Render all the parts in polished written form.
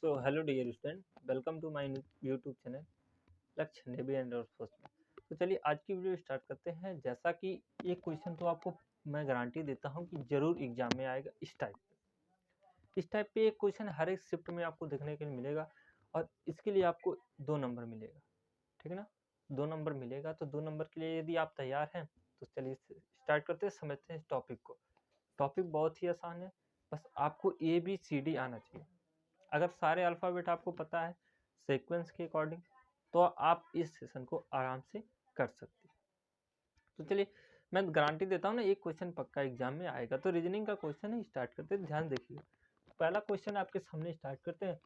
So hello dear student, welcome to my YouTube channel लक्ष्य navy and air force में। तो चलिए आज की वीडियो स्टार्ट करते हैं। जैसा कि ये क्वेश्चन तो आपको मैं गारंटी देता हूँ कि जरूर एग्जाम में आएगा। इस टाइप पे एक क्वेश्चन हर एक शिफ्ट में आपको देखने के लिए मिलेगा और इसके लिए आपको 2 नंबर मिलेगा, ठीक है ना। 2 नंबर मिलेगा, तो 2 नंबर के लिए यदि आप तैयार हैं तो चलिए स्टार्ट करते हैं, समझते हैं इस टॉपिक को। टॉपिक बहुत ही आसान है, बस आपको ABCD आना चाहिए। अगर सारे अल्फ़ाबेट आपको पता है सीक्वेंस के अकॉर्डिंग तो आप इस सेशन को आराम से कर सकते हैं। तो चलिए मैं गारंटी देता हूँ ना, एक क्वेश्चन पक्का एग्जाम में आएगा। तो रीजनिंग का क्वेश्चन है, स्टार्ट करते हैं। ध्यान देखिए, पहला क्वेश्चन आपके सामने स्टार्ट करते हैं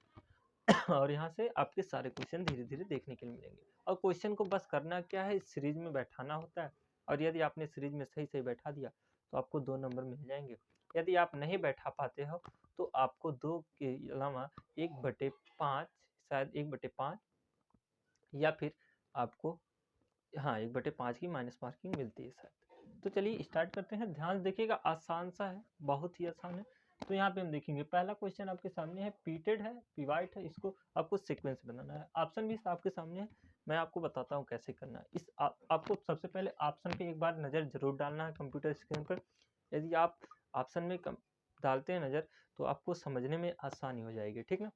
और यहाँ से आपके सारे क्वेश्चन धीरे धीरे देखने के लिए मिलेंगे। और क्वेश्चन को बस करना क्या है, इस सीरीज में बैठाना होता है और यदि आपने सीरीज में सही सही बैठा दिया तो आपको 2 नंबर मिल जाएंगे। यदि आप नहीं बैठा पाते हो तो आपको 2 के अलावा 1/5, शायद 1/5 या फिर आपको 1/5 की माइनस मार्किंग मिलती है शायद। तो चलिए स्टार्ट करते हैं। ध्यान देखिएगा, आसान सा है, बहुत ही आसान है। तो यहाँ पे हम देखेंगे पहला क्वेश्चन आपके सामने है, पीटेड है, पीवाइट है, इसको आपको सीक्वेंस बनाना है। ऑप्शन भी आपके सामने है, मैं आपको बताता हूँ कैसे करना है। आपको सबसे पहले ऑप्शन पे एक बार नज़र जरूर डालना है कंप्यूटर स्क्रीन पर। यदि आप ऑप्शन में डालते हैं नज़र तो आपको समझने में आसानी हो जाएगी, ठीक है।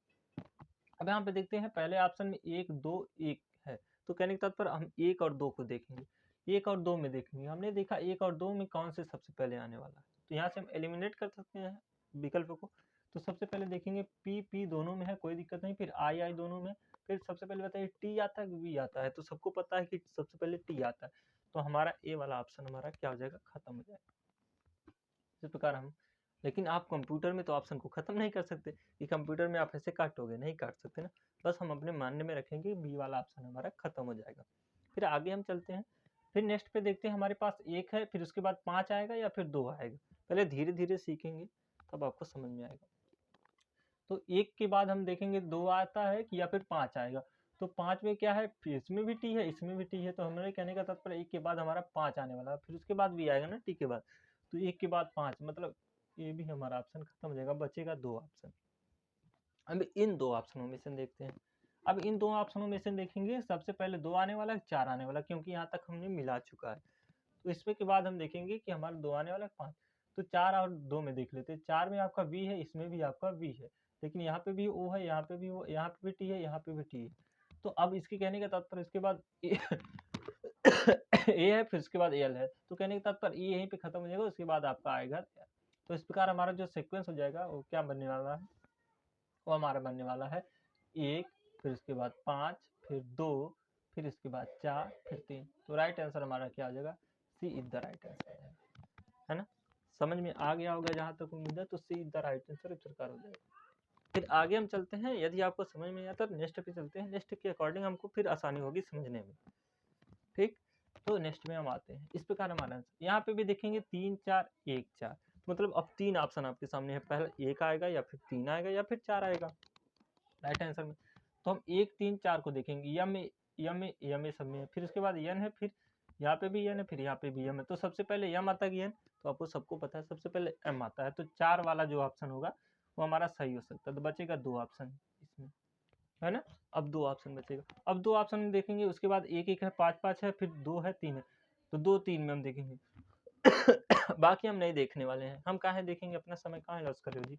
अब यहाँ पे देखते हैं, पहले ऑप्शन में 1 2 1 है, तो कहने के तत्पर हम 1 और 2 को देखेंगे। 1 और 2 में देखेंगे, हमने देखा 1 और 2 में कौन से सबसे पहले आने वाला है, तो यहाँ से हम एलिमिनेट कर सकते हैं विकल्प को। तो सबसे पहले देखेंगे पी दोनों में है, कोई दिक्कत नहीं। फिर आई दोनों में। फिर सबसे पहले बताइए टी आता है कि बी आता है, तो सबको पता है कि सबसे पहले टी आता है, तो हमारा ए वाला ऑप्शन हमारा क्या हो जाएगा, खत्म हो जाएगा। इस प्रकार हम, लेकिन आप कंप्यूटर में तो ऑप्शन को खत्म नहीं कर सकते कि कंप्यूटर में आप ऐसे काटोगे, नहीं काट सकते ना। बस हम अपने मानने में रखेंगे बी वाला ऑप्शन हमारा खत्म हो जाएगा। फिर आगे हम चलते हैं, फिर नेक्स्ट पे देखते हैं, हमारे पास 1 है, फिर उसके बाद 5 आएगा या फिर 2 आएगा। पहले धीरे धीरे सीखेंगे तब आपको समझ में आएगा। तो 1 के बाद हम देखेंगे 2 आता है कि या फिर 5 आएगा। तो 5 में क्या है, इसमें भी टी है, इसमें भी टी है, तो हमारे कहने का तात्पर्य 1 के बाद हमारा 5 आने वाला है। फिर उसके बाद भी आएगा ना टी के बाद, तो 1 के बाद 5, मतलब ये भी हमारा ऑप्शन खत्म हो जाएगा, बचेगा 2 ऑप्शन। अब इन 2 ऑप्शनों में से देखते हैं। अब इन 2 ऑप्शनों में से देखेंगे, सबसे पहले 2 आने वाला है, 4 आने वाला, क्योंकि यहाँ तक हमने मिला चुका है। तो इसमें के बाद हम देखेंगे कि हमारा 2 आने वाला है, 5। तो 4 और 2 में देख लेते हैं। 4 में आपका वी है, इसमें भी आपका वी है, लेकिन यहाँ पे भी ओ है, यहाँ पे भी ओ, यहाँ पे भी टी है, यहाँ पे भी टी है। तो अब इसके कहने का तात्पर्य इसके बाद ए है, फिर उसके बाद एल है, तो कहने का तात्पर्य यहीं पे खत्म हो जाएगा, उसके बाद आपका आएगा। तो इस प्रकार हमारा जो सीक्वेंस हो जाएगा वो क्या बनने वाला है, वो हमारा बनने वाला है 1, फिर उसके बाद 5, फिर 2, फिर इसके बाद 4, फिर 3। तो राइट आंसर हमारा क्या हो जाएगा, सी इज द राइट आंसर, है ना। समझ में आ गया होगा जहां तक उम्मीद है, तो सी इज द राइट आंसर इस प्रकार हो जाएगा। फिर आगे हम चलते हैं, यदि आपको समझ में आता है तो नेक्स्ट पे चलते हैं। नेक्स्ट के अकॉर्डिंग हमको फिर आसानी होगी समझने में, ठीक। तो नेक्स्ट में हम आते हैं, इस प्रकार हमारा आंसर यहाँ पे भी देखेंगे 3 4 1 4, मतलब अब 3 ऑप्शन आपके सामने है, पहला 1 आएगा या फिर 3 आएगा या फिर 4 आएगा राइट आंसर में। तो हम 1 3 4 को देखेंगे, यम में सब में है, फिर उसके बाद एन है, फिर यहाँ पे भी एन है, फिर यहाँ पे भी एम है। तो सबसे पहले एम आता है कि एन, तो आपको सबको पता है सबसे पहले एम आता है, तो 4 वाला जो ऑप्शन होगा वो हमारा सही हो सकता है। तो बचेगा 2 ऑप्शन इसमें, है ना। अब 2 ऑप्शन बचेगा। अब 2 ऑप्शन में देखेंगे, उसके बाद 1 1 है, 5 5 है, फिर 2 है, 3 है। तो 2 3 में हम देखेंगे बाकी हम नहीं देखने वाले हैं, हम कहाँ देखेंगे, अपना समय कहाँ लॉस कर रहे हो जी।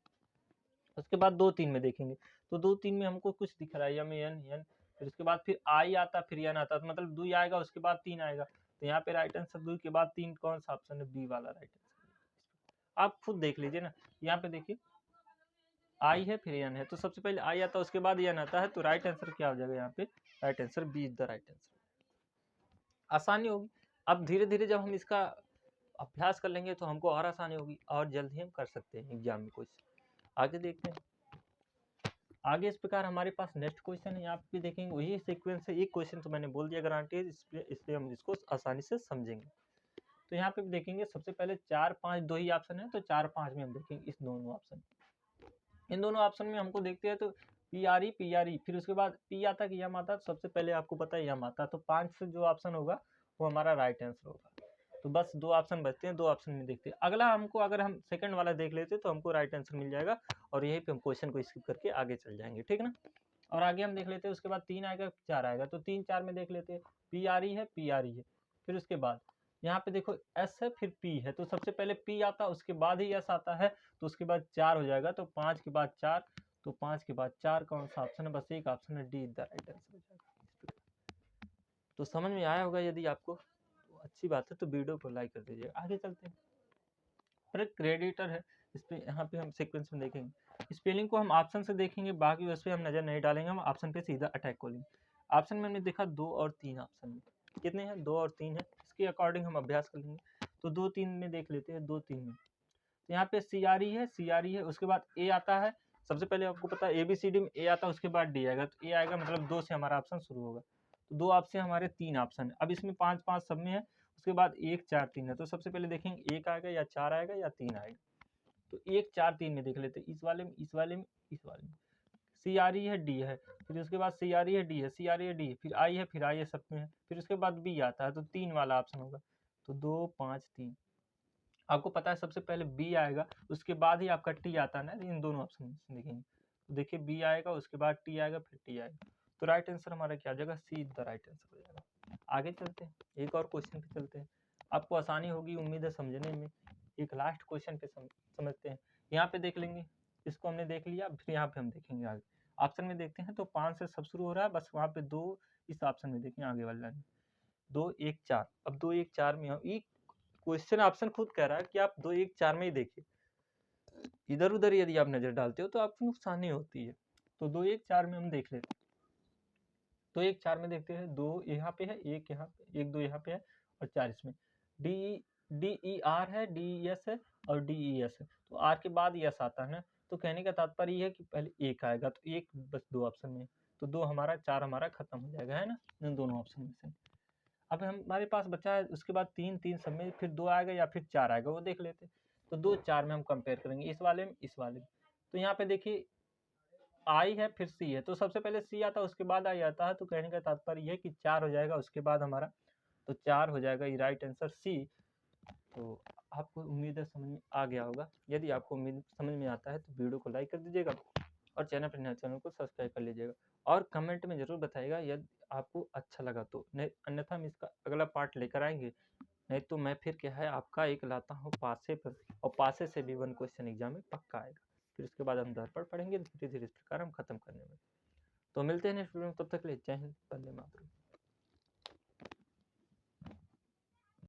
उसके बाद 2 3 में देखेंगे, तो 2 3 में हमको कुछ दिख रहा है, यम एन एन, फिर उसके बाद फिर आई आता, फिर एन आता, तो मतलब 2 आएगा, उसके बाद 3 आएगा। तो यहाँ पे राइट आंसर 2 के बाद 3 कौन सा ऑप्शन है, बी वाला राइट आंसर। आप खुद देख लीजिए ना, यहाँ पे देखिए आई है, फिर एन है, तो सबसे पहले आई आता है, उसके बाद एन आता है, तो राइट आंसर क्या हो जाएगा यहाँ पे, right answer B is the right answer. आसानी होगी। अब धीरे धीरे जब हम इसका अभ्यास कर लेंगे तो हमको और आसानी होगी और जल्द ही हम कर सकते हैं एग्जाम में क्वेश्चन। आगे देखते हैं, आगे इस प्रकार हमारे पास नेक्स्ट क्वेश्चन है, यहाँ पे देखेंगे वही सीक्वेंस है। एक क्वेश्चन तो मैंने बोल दिया गारंटी है, इसलिए हम इसको आसानी से समझेंगे। तो यहाँ पे देखेंगे सबसे पहले 4 5 2 ही ऑप्शन है, तो 4 5 में हम देखेंगे इस दोनों ऑप्शन, इन दोनों ऑप्शन में हमको देखते हैं तो पी आर ई, फिर उसके बाद पी आता कि यम आता, तो सबसे पहले आपको पता है यम आता, तो 5 से जो ऑप्शन होगा वो हमारा राइट आंसर होगा। तो बस 2 ऑप्शन बचते हैं, 2 ऑप्शन में देखते हैं। अगला हमको अगर हम सेकंड वाला देख लेते तो हमको राइट आंसर मिल जाएगा और यहीं पे हम क्वेश्चन को स्किप करके आगे चल जाएंगे, ठीक ना। और आगे हम देख लेते हैं, उसके बाद 3 आएगा 4 आएगा, तो 3 4 में देख लेते हैं। पी आ रही है, पी आ रही है, फिर उसके बाद यहाँ पे देखो एस है फिर पी है, तो सबसे पहले पी आता है उसके बाद ही एस आता है, तो उसके बाद 4 हो जाएगा, तो 5 के बाद 4, तो 5 के बाद 4 कौन सा ऑप्शन है, बस एक ऑप्शन है डी द राइट आंसर हो जाएगा। तो समझ में आया होगा, यदि आपको तो अच्छी बात है, तो वीडियो को लाइक कर दीजिएगा। आगे चलते हैं। पर क्रेडिटर है, इस पे यहाँ पे हम सीक्वेंस में देखेंगे। स्पेलिंग को हम ऑप्शन से देखेंगे, बाकी उस पर हम नजर नहीं डालेंगे, हम ऑप्शन पे सीधा अटैक करेंगे। ऑप्शन में हमने देखा 2 और 3 ऑप्शन में कितने हैं, 2 और 3 है, इसके अकॉर्डिंग हम अभ्यास कर लेंगे। तो 2 3 में देख लेते हैं, 2 3 में तो यहाँ पे सी आ रही है, सी आ रही है, उसके बाद ए आता है। सबसे पहले आपको पता है ABCD में ए आता है, उसके बाद डी आएगा, तो ए आएगा मतलब 2 से हमारा ऑप्शन शुरू होगा। तो 2 ऑप्शन हमारे 3 ऑप्शन है। अब इसमें 5 5 सब में है, उसके बाद 1 4 3 है, तो सबसे पहले देखेंगे 1 आएगा या 4 आएगा या 3 आएगा। तो 1 4 3 में देख लेते हैं, इस वाले में, इस वाले में, इस वाले में। सी आ रही है, डी है, फिर उसके बाद सी आ रही है, डी है, सी आ रही है, डी है, फिर आई है, फिर आई है, सब में है, फिर उसके बाद बी आता है, तो 3 वाला ऑप्शन होगा। तो 2 5 3 आपको पता है सबसे पहले बी आएगा, उसके बाद ही आपका टी आता है ना, इन दोनों ऑप्शन में देखेंगे। तो देखिए बी आएगा, उसके बाद टी आएगा, फिर टी आएगा, तो राइट आंसर हमारा क्या आ जाएगा, सी द राइट आंसर हो जाएगा। आगे चलते हैं, एक और क्वेश्चन पे चलते हैं, आपको आसानी होगी उम्मीद है समझने में। एक लास्ट क्वेश्चन पे समझते हैं। यहाँ पे देख लेंगे, इसको हमने देख लिया, फिर यहाँ पे हम देखेंगे आगे। ऑप्शन में देखते हैं तो 5 से सब शुरू हो रहा है, बस वहाँ पे 2 इस ऑप्शन में देखें आगे वाले लाइन 2 1 4। अब 2 1 4 में क्वेश्चन ऑप्शन खुद कह रहा है कि आप 2 1 4 में ही देखिए, इधर उधर यदि आप नजर डालते हो तो आपको नुकसानी होती है। तो 2 1 4 में हम देख लेते हैं, 2 1 4 में देखते हैं, 2 यहाँ पे है, 1 यहाँ पे, 1 2 यहाँ पे है और 4 इसमें। डी ई आर है, डी ई एस है और डी ई एस है, तो आर के बाद यस आता है ना। तो कहने का तात्पर्य ये है कि पहले 1 आएगा, तो 1 बस 2 ऑप्शन में, तो 2 हमारा 4 हमारा खत्म हो जाएगा, है ना, इन दोनों ऑप्शन में से। अब हमारे पास बचा है उसके बाद 3 3 सब में, फिर 2 आएगा या फिर 4 आएगा, वो देख लेते हैं। तो 2 4 में हम कंपेयर करेंगे, इस वाले में, इस वाले में। तो यहाँ पे देखिए आई है फिर सी है, तो सबसे पहले सी आता है उसके बाद आई आता है, तो कहने का तात्पर्य ये है कि 4 हो जाएगा उसके बाद हमारा, तो 4 हो जाएगा ये राइट आंसर सी। तो आपको उम्मीद है समझ में आ गया होगा। यदि आपको उम्मीद समझ में आता है तो वीडियो को लाइक कर दीजिएगा और चैनल पर नया चैनल को सब्सक्राइब कर लीजिएगा और कमेंट में ज़रूर बताइएगा यदि आपको अच्छा लगा तो, नहीं अन्यथा हम इसका अगला पार्ट लेकर आएंगे। नहीं तो मैं फिर क्या है आपका एक लाता हूँ पासे पर, और पासे से भी 1 क्वेश्चन एग्जाम में पक्का आएगा। फिर उसके बाद हम दर्पण पढ़ेंगे, धीरे धीरे इस प्रकार हम खत्म करने में। तो मिलते हैं नेक्स्ट वीडियो में, तब तक के लिए जय हिंद, वंदे मातरम।